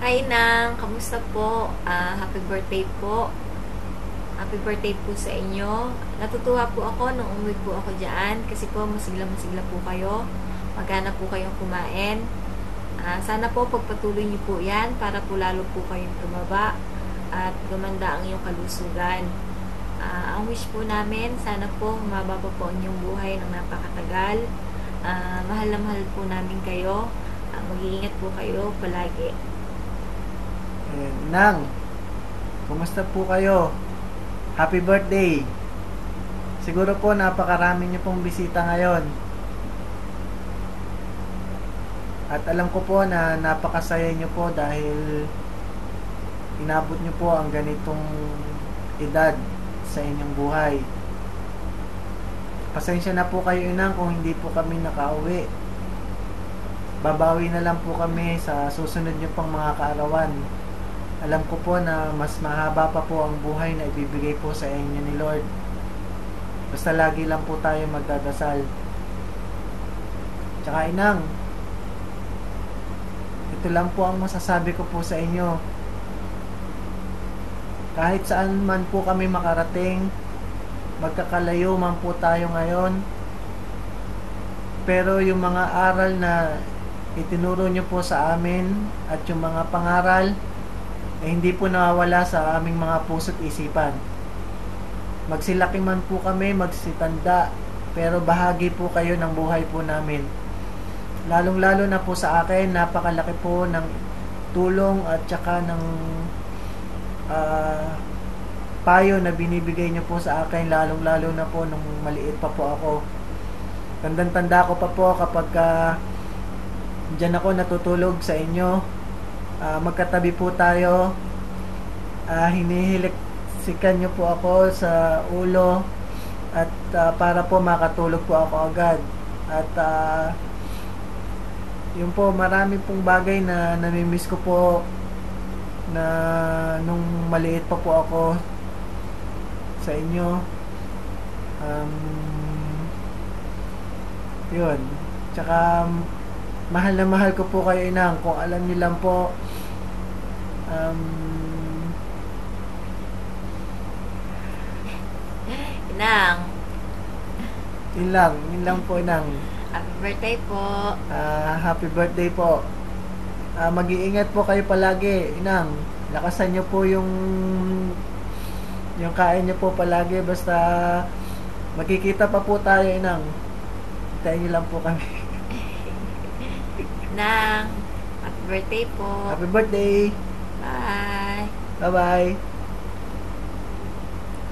Hi Nang, kamusta po? Happy birthday po. Happy birthday po sa inyo. Natutuwa po ako nung umuwi po ako dyan kasi po masigla-masigla po kayo. Magana po kayong kumain. Sana po pagpatuloy niyo po yan para po lalo po kayong tumaba at gumanda ang iyong kalusugan. Ang wish po namin, sana po humaba pa po ang inyong buhay ng napakatagal. Mahal na mahal po namin kayo. Mag-iingat po kayo palagi. Nang, kumusta po kayo? Happy birthday! Siguro po napakarami niyo pong bisita ngayon. At alam ko po na napakasaya niyo po dahil inabot niyo po ang ganitong edad sa inyong buhay. Pasensya na po kayo, Inang, kung hindi po kami nakauwi. Babawi na lang po kami sa susunod niyo pang mga kaarawan. Alam ko po na mas mahaba pa po ang buhay na ibibigay po sa inyo ni Lord. Basta lagi lang po tayo magdadasal. Tsaka Inang, ito lang po ang masasabi ko po sa inyo. Kahit saan man po kami makarating, magkakalayo man po tayo ngayon, pero yung mga aral na itinuro nyo po sa amin at yung mga pangaral hindi po nawawala sa aming mga puso't isipan. Magsilaki man po kami, magsitanda, pero bahagi po kayo ng buhay po namin. Lalong-lalo na po sa akin, napakalaki po ng tulong at saka ng payo na binibigay nyo po sa akin, lalong-lalo na po nung maliit pa po ako. Tandang-tanda ko pa po kapag dyan ako natutulog sa inyo. Magkatabi po tayo, hinihiliksikan nyo po ako sa ulo at para po makatulog po ako agad. At yun po, marami pong bagay na namimiss ko po na nung maliit pa po ako sa inyo. Yun, tsaka mahal na mahal ko po kayo, Inang. Kung alam niyo lang po, Inang, yun lang po, Inang. happy birthday po. Happy birthday po. Mag-iingat po kayo palagi, Inang. Lakasan niyo po yung kain niyo po palagi. Basta magkikita pa po tayo, Inang. Hintayin niyo lang po kami. Nang, happy birthday po. Happy birthday! Bye. Bye-bye!